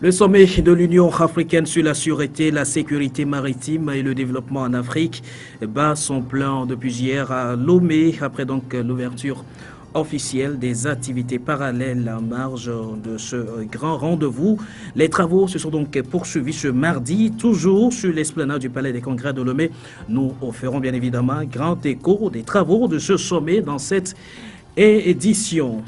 Le sommet de l'Union africaine sur la sûreté, la sécurité maritime et le développement en Afrique bat son plein depuis hier à Lomé, après donc l'ouverture officielle des activités parallèles en marge de ce grand rendez-vous. Les travaux se sont donc poursuivis ce mardi, toujours sur l'esplanade du Palais des Congrès de Lomé. Nous ferons bien évidemment grand écho des travaux de ce sommet dans cette édition.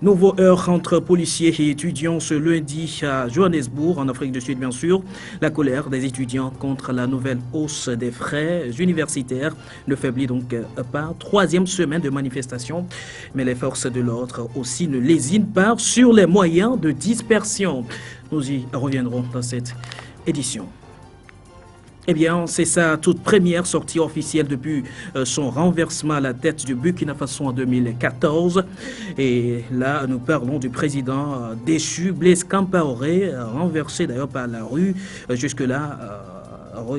Nouveau heurt entre policiers et étudiants ce lundi à Johannesburg, en Afrique du Sud bien sûr. La colère des étudiants contre la nouvelle hausse des frais universitaires ne faiblit donc pas. Troisième semaine de manifestation, mais les forces de l'ordre aussi ne lésinent pas sur les moyens de dispersion. Nous y reviendrons dans cette édition. Eh bien, c'est sa toute première sortie officielle depuis son renversement à la tête du Burkina Faso en 2014. Et là, nous parlons du président déchu, Blaise Compaoré, renversé d'ailleurs par la rue, jusque-là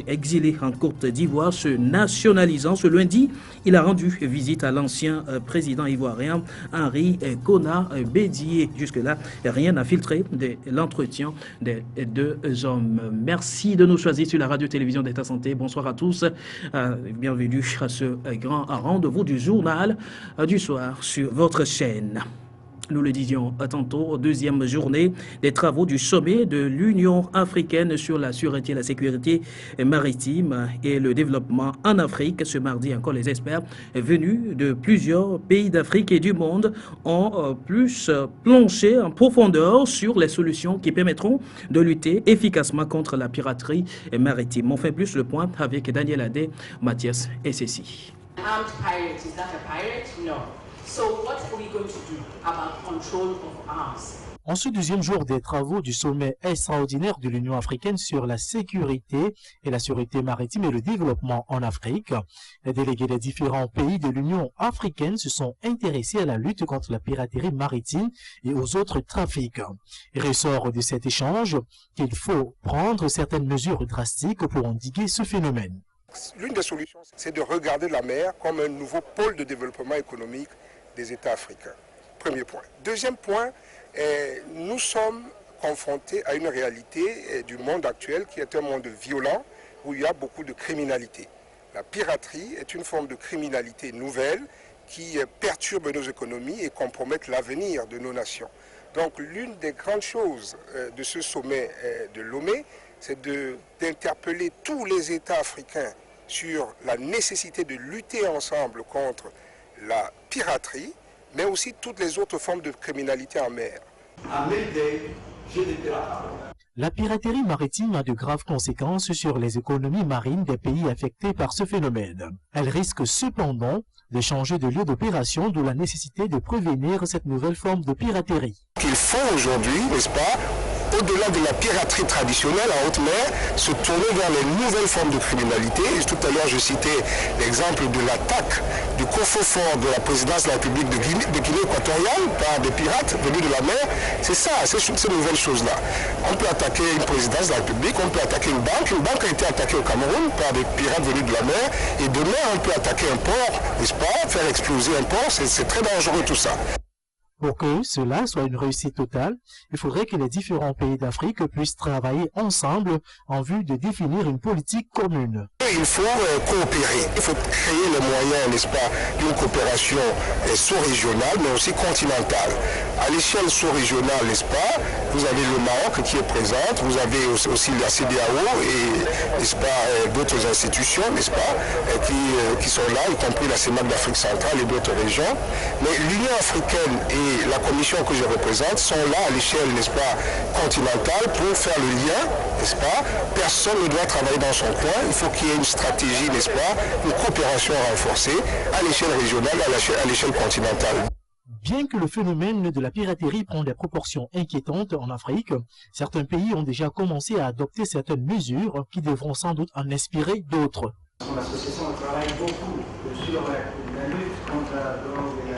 exilé en Côte d'Ivoire, se nationalisant. Ce lundi, il a rendu visite à l'ancien président ivoirien Henri Konan Bédié. Jusque-là, rien n'a filtré de l'entretien des deux hommes. Merci de nous choisir sur la radio-télévision d'État Santé. Bonsoir à tous. Bienvenue à ce grand rendez-vous du journal du soir sur votre chaîne. Nous le disions tantôt, deuxième journée des travaux du sommet de l'Union africaine sur la sûreté, la sécurité maritime et le développement en Afrique. Ce mardi encore, les experts venus de plusieurs pays d'Afrique et du monde ont plus plongé en profondeur sur les solutions qui permettront de lutter efficacement contre la piraterie maritime. On fait plus le point avec Daniel Adé, Mathias et Cécile. Armed pirate, is that a pirate? No. So what are we going to do about control of arms? En ce deuxième jour des travaux du sommet extraordinaire de l'Union africaine sur la sécurité et la sûreté maritime et le développement en Afrique, les délégués des différents pays de l'Union africaine se sont intéressés à la lutte contre la piraterie maritime et aux autres trafics. Il ressort de cet échange qu'il faut prendre certaines mesures drastiques pour endiguer ce phénomène. L'une des solutions, c'est de regarder la mer comme un nouveau pôle de développement économique des États africains. Premier point. Deuxième point, nous sommes confrontés à une réalité du monde actuel qui est un monde violent où il y a beaucoup de criminalité. La piraterie est une forme de criminalité nouvelle qui perturbe nos économies et compromet l'avenir de nos nations. Donc l'une des grandes choses de ce sommet de Lomé, c'est d'interpeller tous les États africains sur la nécessité de lutter ensemble contre la piraterie, mais aussi toutes les autres formes de criminalité en mer. La piraterie maritime a de graves conséquences sur les économies marines des pays affectés par ce phénomène. Elle risque cependant de changer de lieu d'opération, d'où la nécessité de prévenir cette nouvelle forme de piraterie. Il faut aujourd'hui, n'est-ce pas, au-delà de la piraterie traditionnelle en haute mer, se tourner vers les nouvelles formes de criminalité. Et tout à l'heure, je citais l'exemple de l'attaque du coffre-fort de la présidence de la République de Guinée équatoriale par des pirates venus de la mer. C'est ça, c'est ces nouvelles choses-là. On peut attaquer une présidence de la République, on peut attaquer une banque. Une banque a été attaquée au Cameroun par des pirates venus de la mer. Et demain, on peut attaquer un port, n'est-ce pas, faire exploser un port. C'est très dangereux tout ça. Pour que cela soit une réussite totale, il faudrait que les différents pays d'Afrique puissent travailler ensemble en vue de définir une politique commune. Il faut coopérer, il faut créer les moyens, n'est-ce pas, d'une coopération sous-régionale, mais aussi continentale. À l'échelle sous-régionale, n'est-ce pas, vous avez le Maroc qui est présente, vous avez aussi la CEDEAO et, n'est-ce pas, d'autres institutions, n'est-ce pas, qui sont là, y compris la CEMAC d'Afrique centrale et d'autres régions. Mais l'Union africaine et la commission que je représente sont là à l'échelle, n'est-ce pas, continentale pour faire le lien, n'est-ce pas. Personne ne doit travailler dans son coin, il faut qu'il y ait une stratégie, n'est-ce pas, une coopération renforcée à l'échelle régionale, à l'échelle continentale. Bien que le phénomène de la piraterie prend des proportions inquiétantes en Afrique, certains pays ont déjà commencé à adopter certaines mesures qui devront sans doute en inspirer d'autres. L'association travaille beaucoup sur la lutte contre la drogue et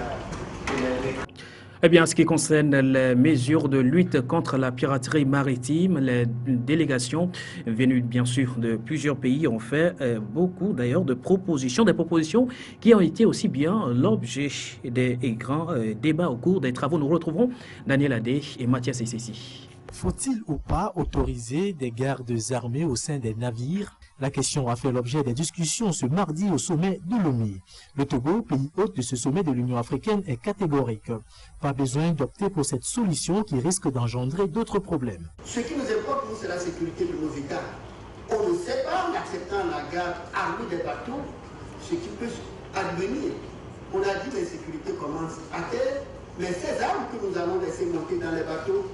la Eh bien, en ce qui concerne les mesures de lutte contre la piraterie maritime, les délégations venues bien sûr de plusieurs pays ont fait beaucoup d'ailleurs de propositions, des propositions qui ont été aussi bien l'objet des grands débats au cours des travaux. Nous retrouverons Daniel Adé et Mathias Essessi. Faut-il ou pas autoriser des gardes armés au sein des navires? La question a fait l'objet des discussions ce mardi au sommet de Lomé. Le Togo, pays hôte de ce sommet de l'Union africaine, est catégorique. Pas besoin d'opter pour cette solution qui risque d'engendrer d'autres problèmes. Ce qui nous importe, nous, c'est la sécurité de nos États. On ne sait pas, en acceptant la garde armée des bateaux, ce qui peut advenir. On a dit que l'insécurité commence à terre, mais ces armes que nous allons laisser monter dans les bateaux,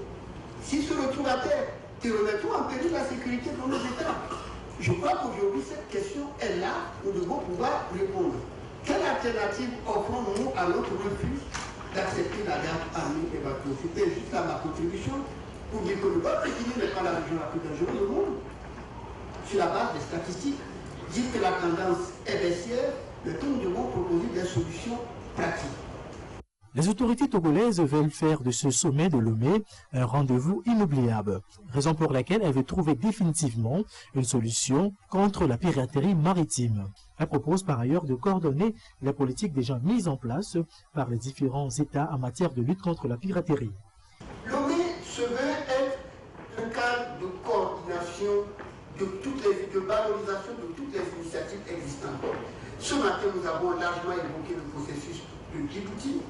s'ils se retrouvent à terre, ils remettront en péril la sécurité de nos États. Je crois qu'aujourd'hui, cette question est là, nous devons pouvoir répondre. Quelle alternative offrons-nous à notre refus d'accepter la garde armée des bateaux? C'était juste là ma contribution pour dire que le golfe de Guinée n'est pas la région la plus dangereuse au monde. Sur la base des statistiques, dire que la tendance est baissière, mais que nous devons proposer des solutions pratiques. Les autorités togolaises veulent faire de ce sommet de Lomé un rendez-vous inoubliable, raison pour laquelle elles veulent trouver définitivement une solution contre la piraterie maritime. Elle propose par ailleurs de coordonner les politiques déjà mises en place par les différents États en matière de lutte contre la piraterie. Lomé se veut être un cadre de coordination, de valorisation de toutes les initiatives existantes. Ce matin, nous avons largement évoqué le processus de Djibouti.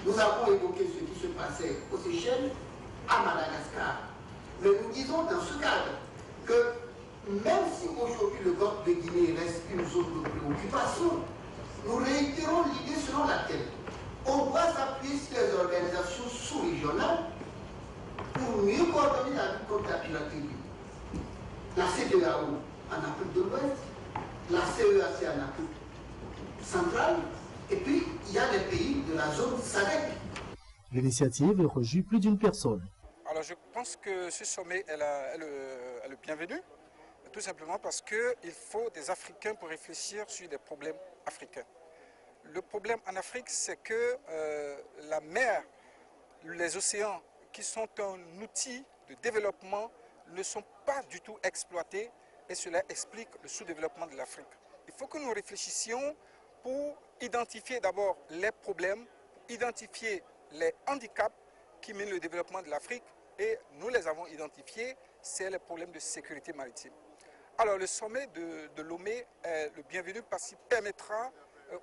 Nous avons évoqué ce qui se passait aux Seychelles, à Madagascar. Mais nous disons dans ce cadre que même si aujourd'hui le golfe de Guinée reste une zone de préoccupation, nous réitérons l'idée selon laquelle on doit s'appuyer sur les organisations sous-régionales pour mieux coordonner la lutte contre la piraterie. La CEDEAO en Afrique de l'Ouest, la CEAC en Afrique centrale, et puis, il y a les pays de la zone SADC. L'initiative rejoint plus d'une personne. Alors je pense que ce sommet est le bienvenu, tout simplement parce qu'il faut des Africains pour réfléchir sur des problèmes africains. Le problème en Afrique, c'est que la mer, les océans, qui sont un outil de développement, ne sont pas du tout exploités et cela explique le sous-développement de l'Afrique. Il faut que nous réfléchissions pour identifier d'abord les problèmes, identifier les handicaps qui minent le développement de l'Afrique et nous les avons identifiés, c'est les problèmes de sécurité maritime. Alors le sommet de Lomé est le bienvenu parce qu'il permettra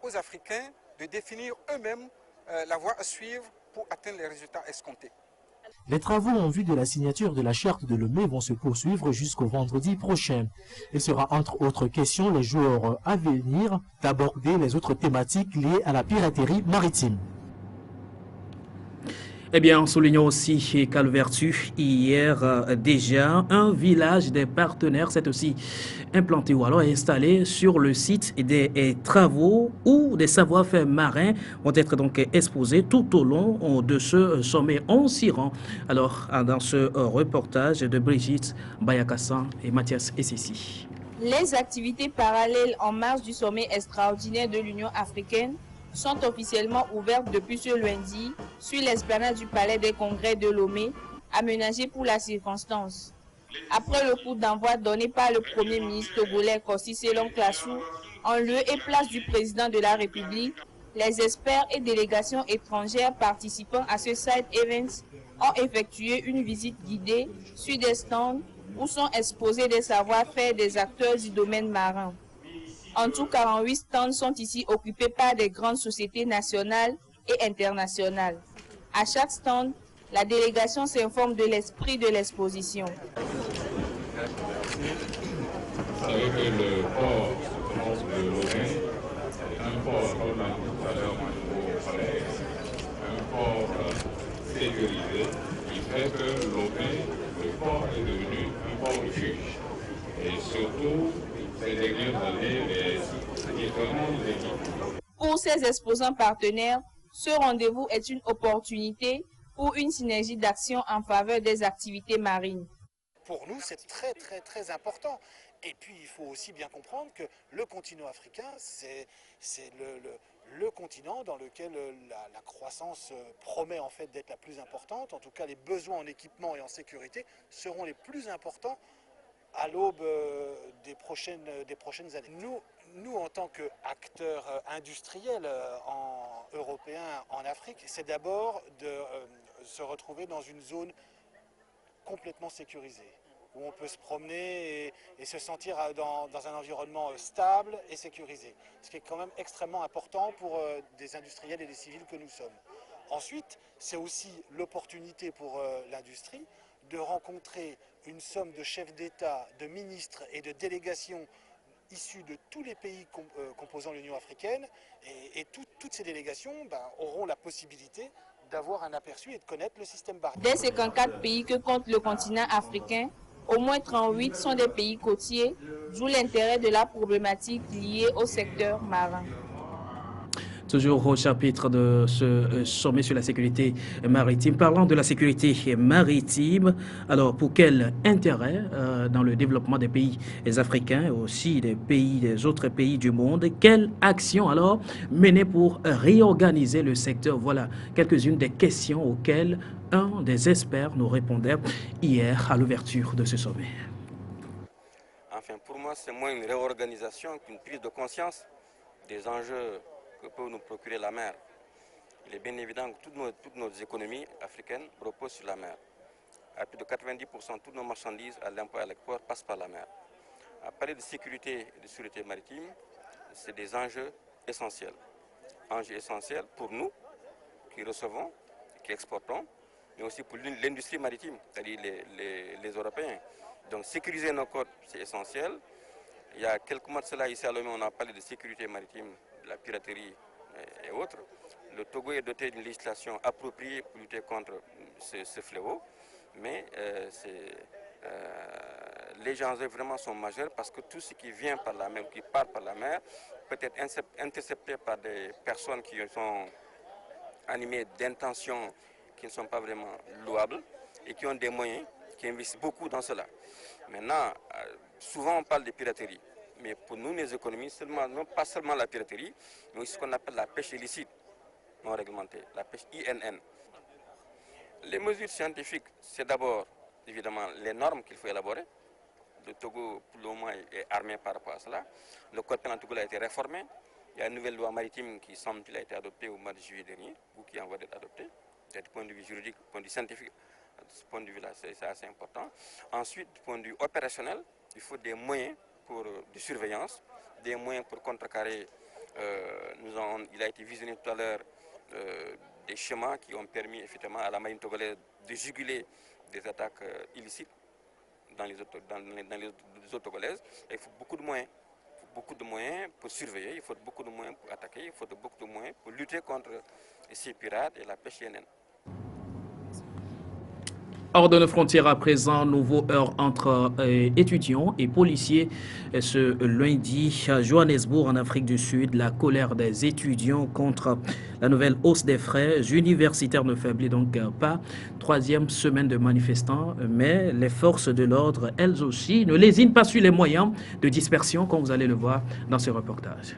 aux Africains de définir eux-mêmes la voie à suivre pour atteindre les résultats escomptés. Les travaux en vue de la signature de la charte de Lomé vont se poursuivre jusqu'au vendredi prochain. Il sera entre autres questions les jours à venir d'aborder les autres thématiques liées à la piraterie maritime. Eh bien, soulignons aussi qu'à Vertu, hier déjà, un village des partenaires s'est aussi implanté ou alors installé sur le site des travaux où des savoir-faire marins vont être donc exposés tout au long de ce sommet. On s'y rend. Alors, dans ce reportage de Brigitte Bayakassan et Mathias Essessi. Les activités parallèles en marge du sommet extraordinaire de l'Union africaine sont officiellement ouvertes depuis ce lundi sur l'esplanade du Palais des Congrès de Lomé, aménagé pour la circonstance. Après le coup d'envoi donné par le Premier ministre togolais Kossi Selong Klassou, en lieu et place du président de la République, les experts et délégations étrangères participant à ce side event ont effectué une visite guidée sur des stands où sont exposés des savoir-faire des acteurs du domaine marin. En tout, 48 stands sont ici occupés par des grandes sociétés nationales et internationales. À chaque stand, la délégation s'informe de l'esprit de l'exposition. Vous savez que le port de Lomé est un port, comme l'a dit tout à l'heure mon nouveau collègue, un port sécurisé qui fait que Lomé, le port est devenu un port refuge. Et surtout, ces dernières années, les différents équipes. Pour ces exposants partenaires, ce rendez-vous est une opportunité pour une synergie d'action en faveur des activités marines. Pour nous, c'est très important. Et puis il faut aussi bien comprendre que le continent africain, c'est le continent dans lequel la croissance promet en fait d'être la plus importante. En tout cas, les besoins en équipement et en sécurité seront les plus importants à l'aube des prochaines années. Nous, en tant qu'acteurs industriels européens en Afrique, c'est d'abord de se retrouver dans une zone complètement sécurisée, où on peut se promener et se sentir dans un environnement stable et sécurisé, ce qui est quand même extrêmement important pour des industriels et des civils que nous sommes. Ensuite, c'est aussi l'opportunité pour l'industrie de rencontrer une somme de chefs d'État, de ministres et de délégations issus de tous les pays composant l'Union africaine, et toutes ces délégations auront la possibilité d'avoir un aperçu et de connaître le système barrière. Des 54 pays que compte le continent africain, au moins 38 sont des pays côtiers, d'où l'intérêt de la problématique liée au secteur marin. Toujours au chapitre de ce sommet sur la sécurité maritime. Parlant de la sécurité maritime, alors pour quel intérêt dans le développement des pays africains et aussi des autres pays du monde? Quelle action alors mener pour réorganiser le secteur? Voilà quelques-unes des questions auxquelles un des experts nous répondait hier à l'ouverture de ce sommet. Enfin, pour moi, c'est moins une réorganisation qu'une prise de conscience des enjeux que peut nous procurer la mer. Il est bien évident que toutes nos économies africaines reposent sur la mer. À plus de 90%, toutes nos marchandises à l'import et à l'export passent par la mer. À parler de sécurité et de sûreté maritime, c'est des enjeux essentiels. Enjeux essentiels pour nous, qui recevons, qui exportons, mais aussi pour l'industrie maritime, c'est-à-dire les Européens. Donc sécuriser nos côtes, c'est essentiel. Il y a quelques mois de cela, ici à Lomé, on a parlé de sécurité maritime, de la piraterie et autres. Le Togo est doté d'une législation appropriée pour lutter contre ce fléau, mais les enjeux vraiment sont majeurs parce que tout ce qui vient par la mer, qui part par la mer, peut être intercepté par des personnes qui sont animées d'intentions qui ne sont pas vraiment louables et qui ont des moyens, qui investissent beaucoup dans cela. Maintenant, souvent on parle de piraterie, mais pour nous, les économies, non pas seulement la piraterie, mais aussi ce qu'on appelle la pêche illicite, non réglementée, la pêche INN. Les mesures scientifiques, c'est d'abord, évidemment, les normes qu'il faut élaborer. Le Togo, pour le moment, est armé par rapport à cela. Le code pénal Togo a été réformé. Il y a une nouvelle loi maritime qui semble qu'il a été adoptée au mois de juillet dernier, ou qui est en voie d'être adoptée. Du point de vue juridique, du point de vue scientifique, de ce point de vue-là, c'est assez important. Ensuite, du point de vue opérationnel, il faut des moyens de surveillance, des moyens pour contrecarrer. Il a été visionné tout à l'heure des schémas qui ont permis effectivement à la marine togolaise de juguler des attaques illicites dans les eaux togolaises. Et il faut beaucoup de moyens. Beaucoup de moyens pour surveiller, il faut beaucoup de moyens pour attaquer, il faut beaucoup de moyens pour lutter contre ces pirates et la pêche INN. Hors de nos frontières à présent, nouveau heurt entre étudiants et policiers. Ce lundi à Johannesburg, en Afrique du Sud, la colère des étudiants contre la nouvelle hausse des frais universitaires ne faiblit donc pas. Troisième semaine de manifestants, mais les forces de l'ordre, elles aussi, ne lésinent pas sur les moyens de dispersion, comme vous allez le voir dans ce reportage.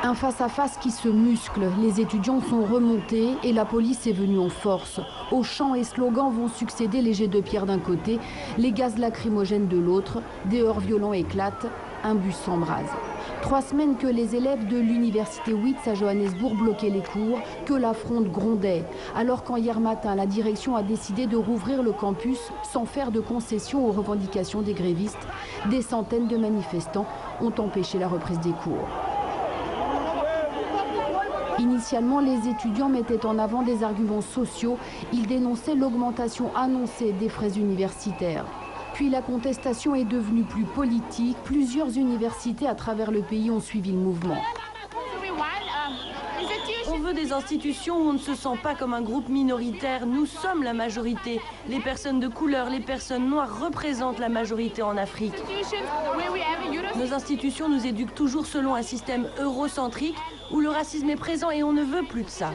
Un face-à-face qui se muscle, les étudiants sont remontés et la police est venue en force. Aux chants et slogans vont succéder les jets de pierre d'un côté, les gaz lacrymogènes de l'autre, des heurts violents éclatent, un bus s'embrase. 3 semaines que les élèves de l'université Wits à Johannesburg bloquaient les cours, que la fronde grondait. Alors quand hier matin, la direction a décidé de rouvrir le campus sans faire de concessions aux revendications des grévistes, des centaines de manifestants ont empêché la reprise des cours. Initialement, les étudiants mettaient en avant des arguments sociaux. Ils dénonçaient l'augmentation annoncée des frais universitaires. Puis la contestation est devenue plus politique. Plusieurs universités à travers le pays ont suivi le mouvement. On veut des institutions où on ne se sent pas comme un groupe minoritaire. Nous sommes la majorité. Les personnes de couleur, les personnes noires représentent la majorité en Afrique. Nos institutions nous éduquent toujours selon un système eurocentrique où le racisme est présent et on ne veut plus de ça.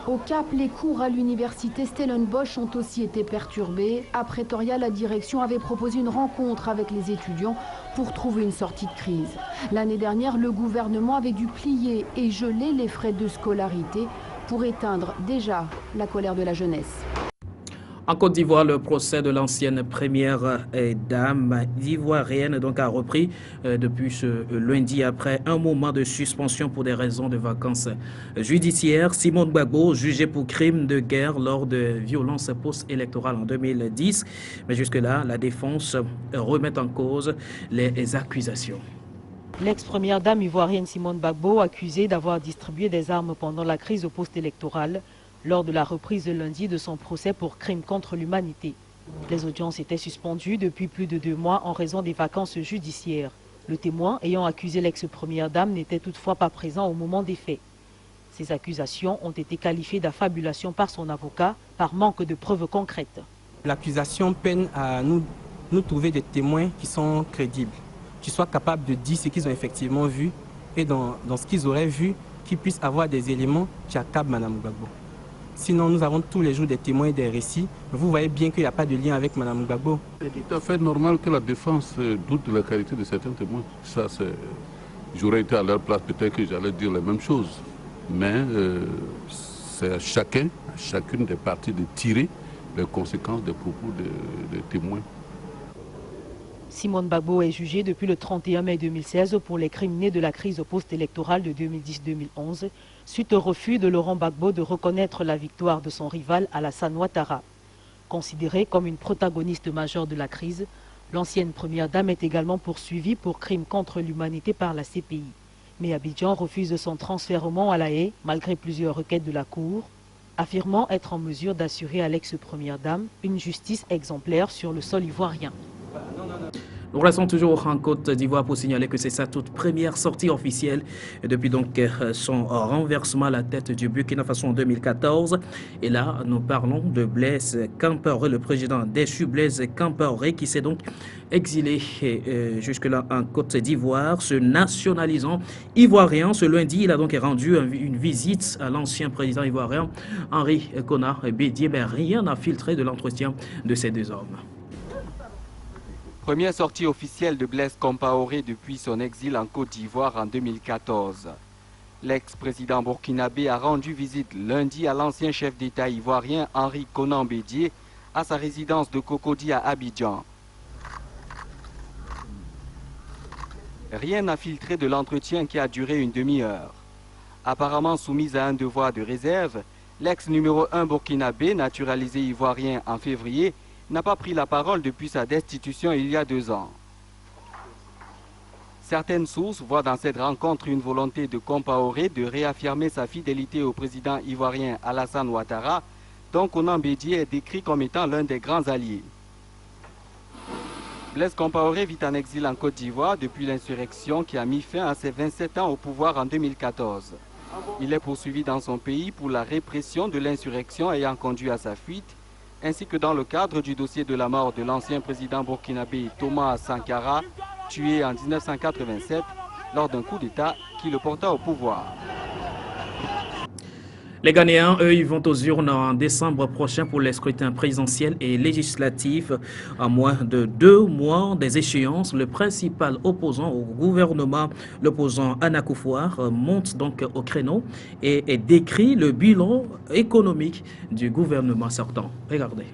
Au Cap, les cours à l'université Stellenbosch ont aussi été perturbés. À Pretoria, la direction avait proposé une rencontre avec les étudiants pour trouver une sortie de crise. L'année dernière, le gouvernement avait dû plier et geler les frais de scolarité pour éteindre déjà la colère de la jeunesse. En Côte d'Ivoire, le procès de l'ancienne première dame ivoirienne a repris depuis ce lundi après un moment de suspension pour des raisons de vacances judiciaires. Simone Gbagbo, jugé pour crime de guerre lors de violences post-électorales en 2010. Mais jusque-là, la défense remet en cause les accusations. L'ex-première dame ivoirienne Simone Gbagbo, accusée d'avoir distribué des armes pendant la crise post-électorale, lors de la reprise de lundi de son procès pour crime contre l'humanité. Les audiences étaient suspendues depuis plus de 2 mois en raison des vacances judiciaires. Le témoin ayant accusé l'ex-première dame n'était toutefois pas présent au moment des faits. Ces accusations ont été qualifiées d'affabulation par son avocat par manque de preuves concrètes. L'accusation peine à nous trouver des témoins qui sont crédibles, qui soient capables de dire ce qu'ils ont effectivement vu et dans ce qu'ils auraient vu, qu'ils puissent avoir des éléments qui accablent Mme Gbagbo. Sinon, nous avons tous les jours des témoins et des récits. Vous voyez bien qu'il n'y a pas de lien avec Mme Gbagbo. C'est tout à fait normal que la défense doute de la qualité de certains témoins. Ça, j'aurais été à leur place, peut-être que j'allais dire la même chose. Mais c'est à chacune des parties de tirer les conséquences des propos des témoins. Simone Gbagbo est jugée depuis le 31 mai 2016 pour les crimes nés de la crise post-électorale de 2010-2011, suite au refus de Laurent Gbagbo de reconnaître la victoire de son rival Alassane Ouattara. Considérée comme une protagoniste majeure de la crise, l'ancienne première dame est également poursuivie pour crimes contre l'humanité par la CPI. Mais Abidjan refuse son transfèrement à La Haye, malgré plusieurs requêtes de la Cour, affirmant être en mesure d'assurer à l'ex-première dame une justice exemplaire sur le sol ivoirien. Nous restons toujours en Côte d'Ivoire pour signaler que c'est sa toute première sortie officielle depuis son renversement à la tête du Burkina Faso en 2014. Et là, nous parlons de Blaise Compaoré, le président déchu Blaise Compaoré, qui s'est donc exilé jusque-là en Côte d'Ivoire, se nationalisant ivoirien. Ce lundi, il a donc rendu une visite à l'ancien président ivoirien Henri Konan Bédié, mais rien n'a filtré de l'entretien de ces deux hommes. Première sortie officielle de Blaise Compaoré depuis son exil en Côte d'Ivoire en 2014. L'ex-président burkinabé a rendu visite lundi à l'ancien chef d'État ivoirien Henri Konan Bédié à sa résidence de Cocody à Abidjan. Rien n'a filtré de l'entretien qui a duré une demi-heure. Apparemment soumise à un devoir de réserve, l'ex numéro 1 burkinabé, naturalisé ivoirien en février, n'a pas pris la parole depuis sa destitution il y a 2 ans. Certaines sources voient dans cette rencontre une volonté de Compaoré de réaffirmer sa fidélité au président ivoirien Alassane Ouattara, dont Konan Bédié est décrit comme étant l'un des grands alliés. Blaise Compaoré vit en exil en Côte d'Ivoire depuis l'insurrection qui a mis fin à ses 27 ans au pouvoir en 2014. Il est poursuivi dans son pays pour la répression de l'insurrection ayant conduit à sa fuite, ainsi que dans le cadre du dossier de la mort de l'ancien président burkinabé Thomas Sankara, tué en 1987 lors d'un coup d'État qui le porta au pouvoir. Les Ghanéens, eux, ils vont aux urnes en décembre prochain pour les scrutins présidentiels et législatifs. À moins de 2 mois des échéances, le principal opposant au gouvernement, l'opposant Nana Akufo-Addo, monte donc au créneau et décrit le bilan économique du gouvernement sortant. Regardez.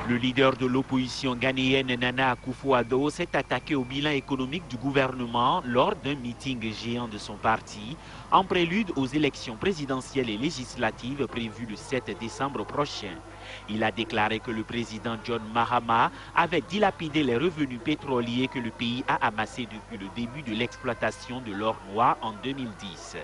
Le leader de l'opposition ghanéenne Nana Akufo-Addo s'est attaqué au bilan économique du gouvernement lors d'un meeting géant de son parti en prélude aux élections présidentielles et législatives prévues le 7 décembre prochain. Il a déclaré que le président John Mahama avait dilapidé les revenus pétroliers que le pays a amassés depuis le début de l'exploitation de l'or noir en 2010.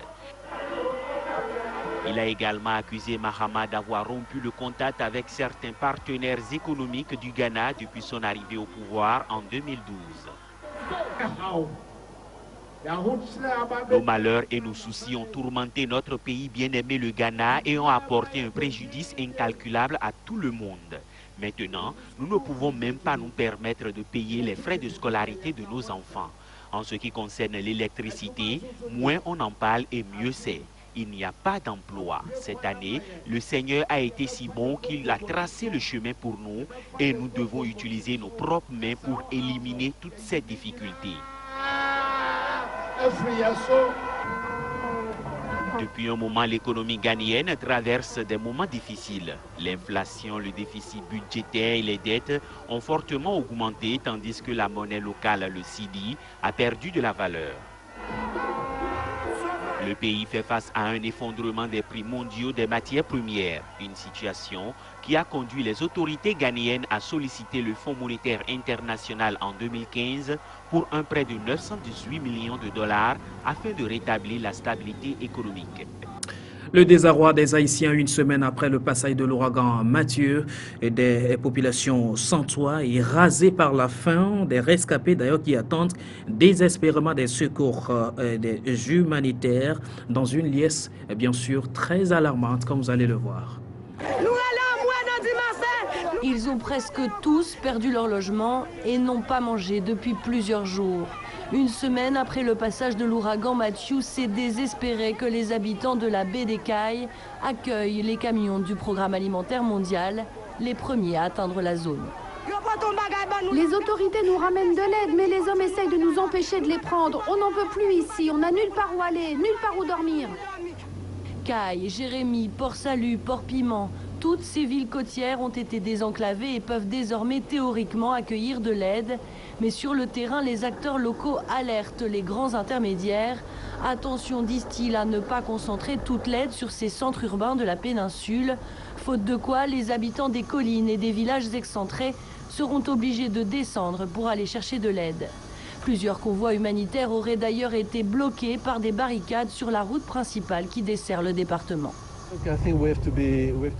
Il a également accusé Mahama d'avoir rompu le contact avec certains partenaires économiques du Ghana depuis son arrivée au pouvoir en 2012. Nos malheurs et nos soucis ont tourmenté notre pays bien-aimé le Ghana et ont apporté un préjudice incalculable à tout le monde. Maintenant, nous ne pouvons même pas nous permettre de payer les frais de scolarité de nos enfants. En ce qui concerne l'électricité, moins on en parle et mieux c'est. Il n'y a pas d'emploi. Cette année, le Seigneur a été si bon qu'il a tracé le chemin pour nous et nous devons utiliser nos propres mains pour éliminer toutes ces difficultés. Depuis un moment, l'économie ghanéenne traverse des moments difficiles. L'inflation, le déficit budgétaire et les dettes ont fortement augmenté, tandis que la monnaie locale, le cedi, a perdu de la valeur. Le pays fait face à un effondrement des prix mondiaux des matières premières, une situation qui a conduit les autorités ghanéennes à solliciter le Fonds monétaire international en 2015 pour un prêt de 918 millions de dollars afin de rétablir la stabilité économique. Le désarroi des Haïtiens une semaine après le passage de l'ouragan Mathieu et des populations sans toit et rasées par la faim, des rescapés d'ailleurs qui attendent désespérément des secours des humanitaires dans une liesse bien sûr très alarmante comme vous allez le voir. Ils ont presque tous perdu leur logement et n'ont pas mangé depuis plusieurs jours. Une semaine après le passage de l'ouragan Mathieu, c'est désespéré que les habitants de la baie des Cailles accueillent les camions du Programme alimentaire mondial, les premiers à atteindre la zone. Les autorités nous ramènent de l'aide, mais les hommes essayent de nous empêcher de les prendre. On n'en peut plus ici, on n'a nulle part où aller, nulle part où dormir. Caille, Jérémy, Port-Salut, Port-Piment, toutes ces villes côtières ont été désenclavées et peuvent désormais théoriquement accueillir de l'aide. Mais sur le terrain, les acteurs locaux alertent les grands intermédiaires. Attention, disent-ils, à ne pas concentrer toute l'aide sur ces centres urbains de la péninsule. Faute de quoi, les habitants des collines et des villages excentrés seront obligés de descendre pour aller chercher de l'aide. Plusieurs convois humanitaires auraient d'ailleurs été bloqués par des barricades sur la route principale qui dessert le département.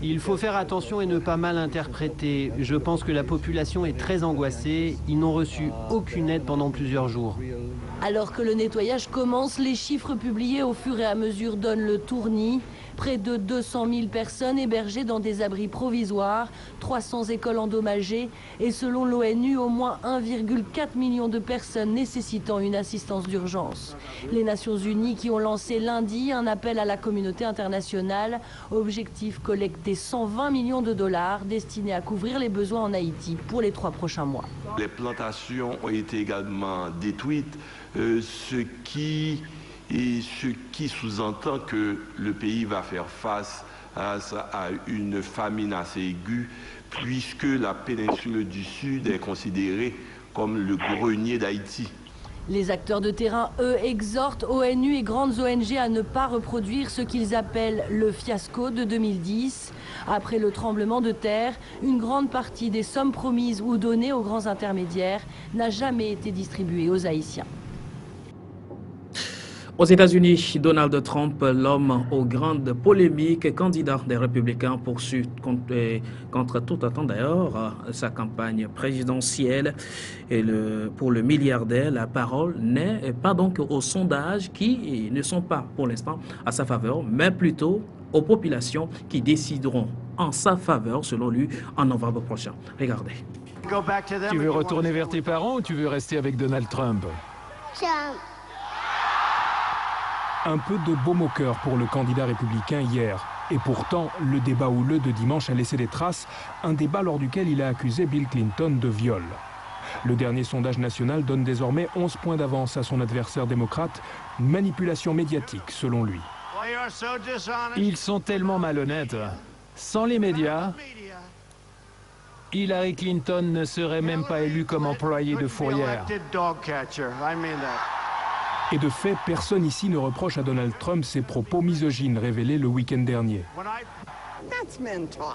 Il faut faire attention et ne pas mal interpréter. Je pense que la population est très angoissée. Ils n'ont reçu aucune aide pendant plusieurs jours. Alors que le nettoyage commence, les chiffres publiés au fur et à mesure donnent le tournis. Près de 200 000 personnes hébergées dans des abris provisoires, 300 écoles endommagées et selon l'ONU, au moins 1,4 million de personnes nécessitant une assistance d'urgence. Les Nations Unies qui ont lancé lundi un appel à la communauté internationale, objectif collecter 120 millions de dollars destinés à couvrir les besoins en Haïti pour les 3 prochains mois. Les plantations ont été également détruites, ce qui sous-entend que le pays va faire face à une famine assez aiguë, puisque la péninsule du Sud est considérée comme le grenier d'Haïti. Les acteurs de terrain, eux, exhortent ONU et grandes ONG à ne pas reproduire ce qu'ils appellent le fiasco de 2010. Après le tremblement de terre, une grande partie des sommes promises ou données aux grands intermédiaires n'a jamais été distribuée aux Haïtiens. Aux États-Unis, Donald Trump, l'homme aux grandes polémiques, candidat des Républicains, poursuit contre toute attente d'ailleurs sa campagne présidentielle. Et pour le milliardaire, la parole n'est pas donc aux sondages qui ne sont pas pour l'instant à sa faveur, mais plutôt aux populations qui décideront en sa faveur, selon lui, en novembre prochain. Regardez. Tu veux retourner vers tes parents ou tu veux rester avec Donald Trump? Un peu de baume au cœur pour le candidat républicain hier. Et pourtant, le débat houleux de dimanche a laissé des traces, un débat lors duquel il a accusé Bill Clinton de viol. Le dernier sondage national donne désormais 11 points d'avance à son adversaire démocrate, une manipulation médiatique selon lui. Ils sont tellement malhonnêtes. Sans les médias, Hillary Clinton ne serait même pas élue comme employée de fourrière. Et de fait, personne ici ne reproche à Donald Trump ses propos misogynes révélés le week-end dernier.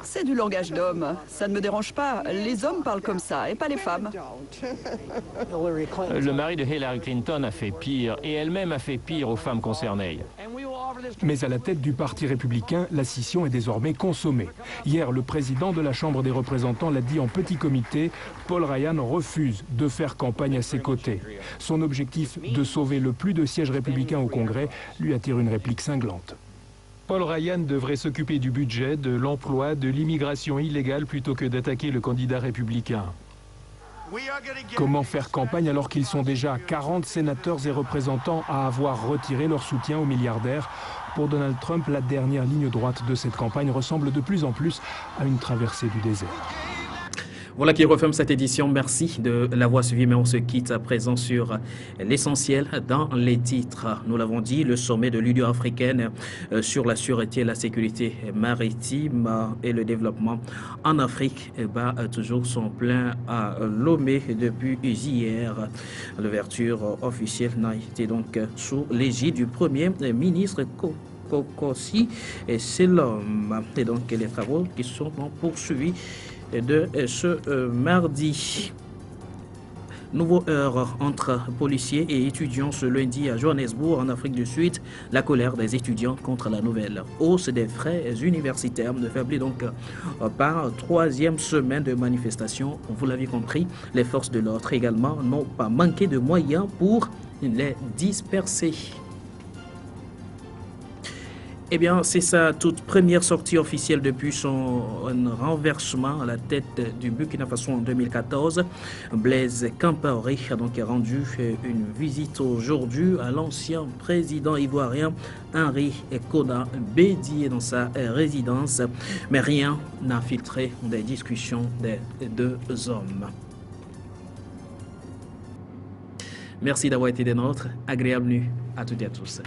C'est du langage d'homme. Ça ne me dérange pas. Les hommes parlent comme ça et pas les femmes. Le mari de Hillary Clinton a fait pire et elle-même a fait pire aux femmes concernées. Mais à la tête du Parti républicain, la scission est désormais consommée. Hier, le président de la Chambre des représentants l'a dit en petit comité, Paul Ryan refuse de faire campagne à ses côtés. Son objectif de sauver le plus de sièges républicains au Congrès lui attire une réplique cinglante. Paul Ryan devrait s'occuper du budget, de l'emploi, de l'immigration illégale plutôt que d'attaquer le candidat républicain. Comment faire campagne alors qu'ils sont déjà 40 sénateurs et représentants à avoir retiré leur soutien aux milliardaires? Pour Donald Trump, la dernière ligne droite de cette campagne ressemble de plus en plus à une traversée du désert. Voilà qui referme cette édition. Merci de l'avoir suivi, mais on se quitte à présent sur l'essentiel dans les titres. Nous l'avons dit, le sommet de l'Union africaine sur la sûreté et la sécurité maritime et le développement en Afrique bat toujours son plein à Lomé depuis hier. L'ouverture officielle n'a été donc sous l'égide du Premier ministre Kokosi et c'est l'homme. Et donc les travaux qui sont poursuivis de ce mardi. Nouveau heure entre policiers et étudiants ce lundi à Johannesburg, en Afrique du Sud. La colère des étudiants contre la nouvelle hausse des frais universitaires ne faiblit donc par troisième semaine de manifestation. Vous l'avez compris, les forces de l'ordre également n'ont pas manqué de moyens pour les disperser. Eh bien, c'est sa toute première sortie officielle depuis son renversement à la tête du Burkina Faso en 2014. Blaise Compaoré a donc rendu une visite aujourd'hui à l'ancien président ivoirien Henri Konan Bédié dans sa résidence. Mais rien n'a filtré des discussions des deux hommes. Merci d'avoir été des nôtres. Agréable nuit à toutes et à tous.